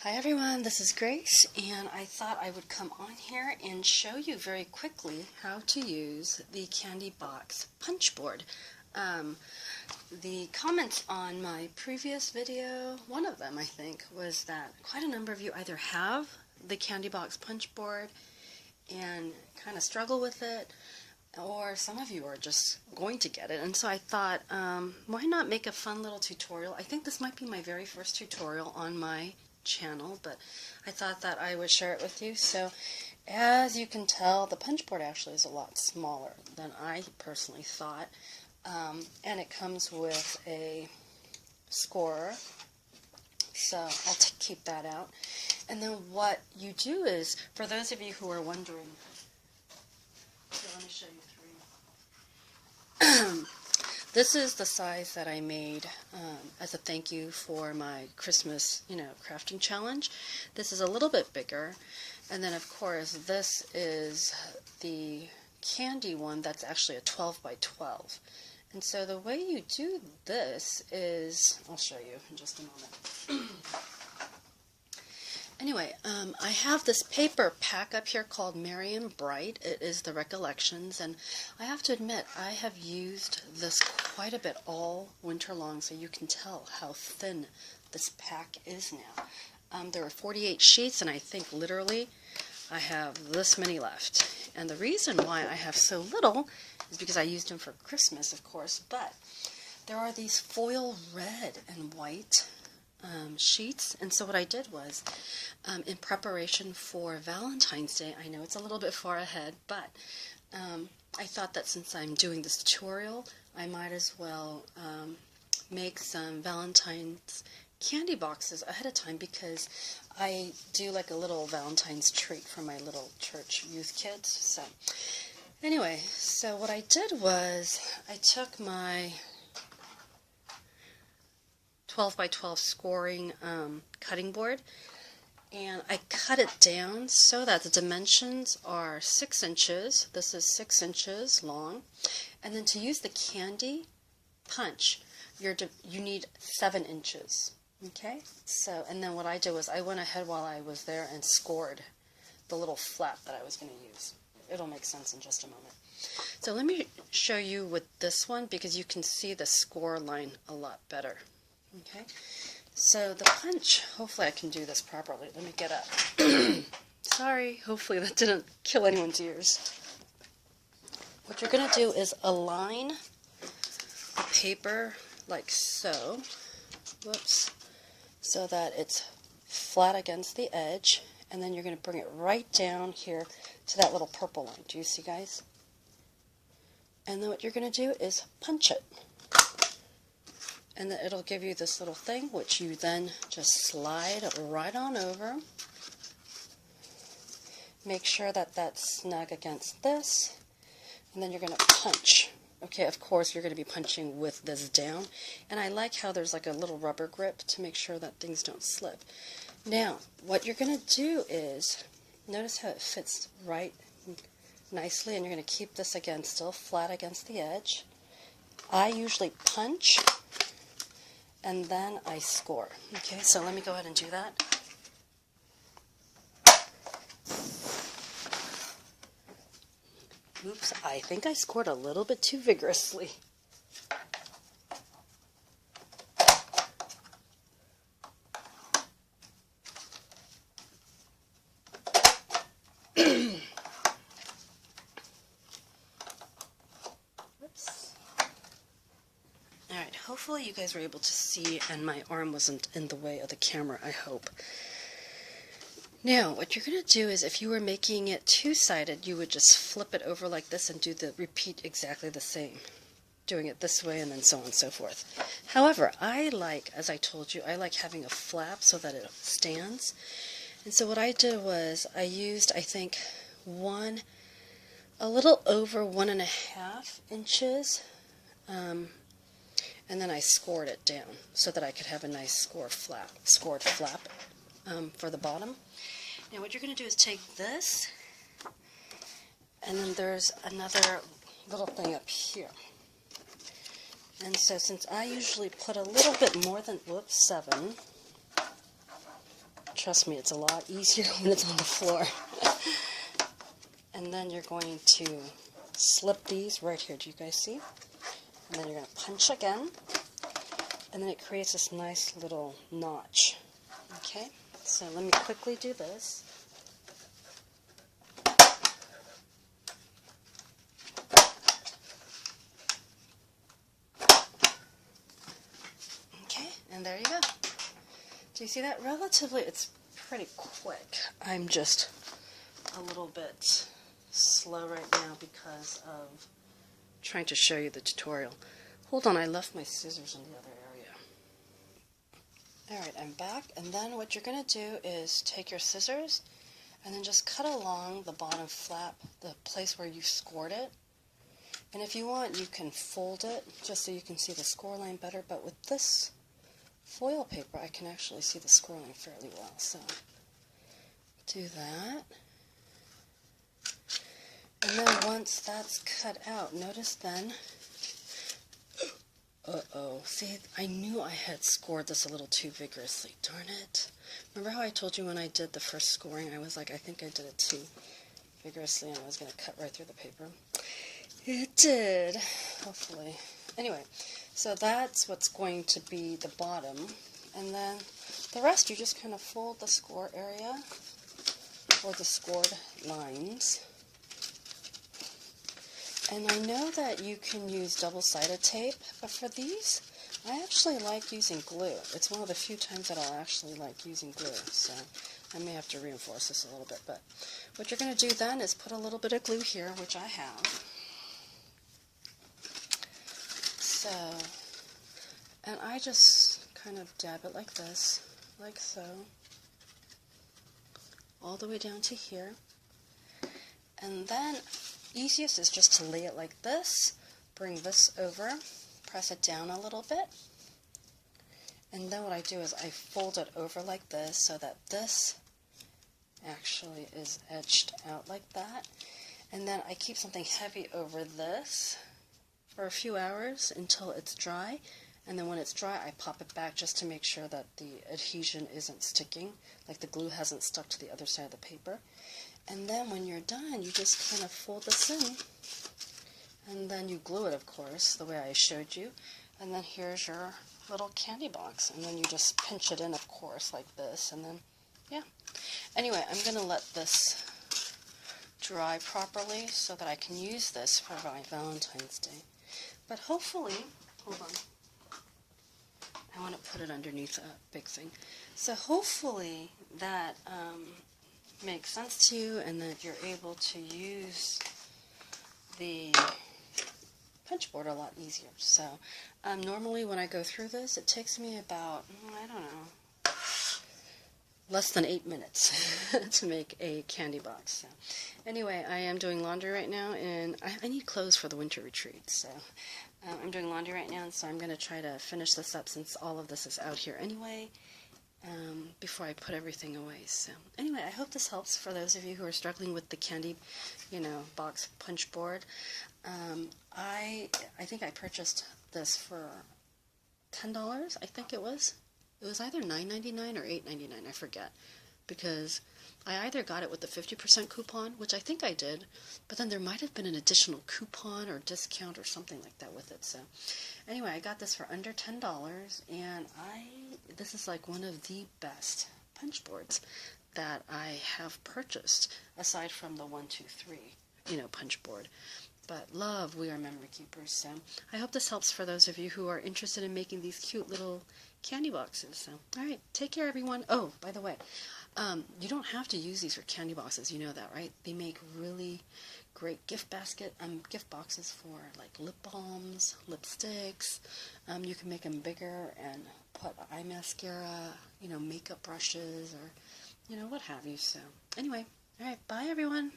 Hi everyone, this is Grace, and I thought I would come on here and show you very quickly how to use the Candy Box punch board. The comments on my previous video, one of them I think, was that quite a number of you either have the Candy Box punch board and kind of struggle with it, or some of you are just going to get it. And so I thought, why not make a fun little tutorial? I think this might be my very first tutorial on my channel, but I thought that I would share it with you. So as you can tell, the punch board actually is a lot smaller than I personally thought, and it comes with a scorer, so I'll keep that out. And then what you do is, for those of you who are wondering, so let me show you three. This is the size that I made as a thank you for my Christmas, crafting challenge. This is a little bit bigger. And then, of course, this is the candy one that's actually a 12 by 12. And so the way you do this is, I'll show you in just a moment. Anyway, I have this paper pack up here called Merry and Bright. It is the Recollections, and I have to admit, I have used this quite a bit all winter long, so you can tell how thin this pack is now. There are 48 sheets, and I think literally I have this many left. And the reason why I have so little is because I used them for Christmas, of course, but there are these foil red and white sheets, and so what I did was, in preparation for Valentine's Day, I know it's a little bit far ahead, but I thought that since I'm doing this tutorial, I might as well make some Valentine's candy boxes ahead of time, because I do like a little Valentine's treat for my little church youth kids. So anyway, so what I did was I took my 12 by 12 scoring cutting board, and I cut it down so that the dimensions are 6 inches. This is 6 inches long, and then to use the candy punch, you need 7 inches. Okay, so and then what I did was I went ahead while I was there and scored the little flap that I was going to use. It'll make sense in just a moment. So let me show you with this one, because you can see the score line a lot better. Okay, so the punch, hopefully I can do this properly. Let me get up. Sorry, hopefully that didn't kill anyone's ears. What you're going to do is align the paper like so. Whoops. So that it's flat against the edge, and then you're going to bring it right down here to that little purple line. Do you see, guys? And then what you're going to do is punch it. And then it'll give you this little thing, which you then just slide right on over. Make sure that that's snug against this, and then you're going to punch. Okay, of course you're going to be punching with this down, and I like how there's like a little rubber grip to make sure that things don't slip. Now, what you're going to do is, notice how it fits right nicely, and you're going to keep this again still flat against the edge. I usually punch, and then I score. Okay, so let me go ahead and do that. Oops, I think I scored a little bit too vigorously. Whoops. Alright, hopefully you guys were able to see and my arm wasn't in the way of the camera, I hope. Now, what you're going to do is, if you were making it two-sided, you would just flip it over like this and repeat exactly the same. Doing it this way and then so on and so forth. However, I like, as I told you, I like having a flap so that it stands. And so what I did was, I used, I think, a little over 1.5 inches, and then I scored it down so that I could have a nice scored flap for the bottom. Now what you're going to do is take this, and then there's another little thing up here. And so since I usually put a little bit more than, 7, trust me, it's a lot easier when it's on the floor. And then you're going to slip these right here. Do you guys see? And then you're going to punch again. And then it creates this nice little notch. Okay? So let me quickly do this. Okay, and there you go. Do you see that? Relatively, it's pretty quick. I'm just a little bit slow right now because of trying to show you the tutorial. Hold on, I left my scissors in the other area. Alright, I'm back, and then what you're going to do is take your scissors and then just cut along the bottom flap, the place where you scored it. And if you want, you can fold it just so you can see the score line better, but with this foil paper I can actually see the score line fairly well. So do that. And then once that's cut out, notice then, see, I knew I had scored this a little too vigorously. Darn it. Remember how I told you when I did the first scoring, I was like, I think I did it too vigorously and I was going to cut right through the paper. It did, hopefully. Anyway, so that's what's going to be the bottom. And then the rest, you just kind of fold the score area or the scored lines. And I know that you can use double-sided tape, but for these, I actually like using glue. It's one of the few times that I'll actually like using glue, so I may have to reinforce this a little bit. But what you're going to do then is put a little bit of glue here, which I have. So, and I just kind of dab it like this, like so, all the way down to here. And then easiest is just to lay it like this, bring this over, press it down a little bit, and then what I do is I fold it over like this so that this actually is edged out like that, and then I keep something heavy over this for a few hours until it's dry, and then when it's dry I pop it back just to make sure that the adhesion isn't sticking, like the glue hasn't stuck to the other side of the paper. And then when you're done, you just kind of fold this in, and then you glue it, of course, the way I showed you. And then here's your little candy box, and then you just pinch it in, of course, like this, and then, yeah. Anyway, I'm going to let this dry properly so that I can use this for my Valentine's Day. But hopefully, hold on, I want to put it underneath a big thing. So hopefully that makes sense to you and that you're able to use the punch board a lot easier. So normally when I go through this, it takes me about, I don't know, less than 8 minutes to make a candy box. So anyway, I am doing laundry right now, and I need clothes for the winter retreat. So I'm doing laundry right now, and so I'm going to try to finish this up since all of this is out here anyway. Before I put everything away. So anyway, I hope this helps for those of you who are struggling with the candy, box punch board. I think I purchased this for $10. I think it was. It was either $9.99 or $8.99. I forget, because I either got it with the 50% coupon, which I think I did, but then there might have been an additional coupon or discount or something like that with it. So anyway, I got this for under $10, and this is like one of the best punch boards that I have purchased, aside from the 1, 2, 3, punch board. But love, we are memory keepers. So I hope this helps for those of you who are interested in making these cute little candy boxes. So, all right, take care, everyone. Oh, by the way, you don't have to use these for candy boxes. You know that, right? They make really great gift boxes for like lip balms, lipsticks. You can make them bigger and put eye mascara, makeup brushes, or what have you. So anyway, all right, bye everyone.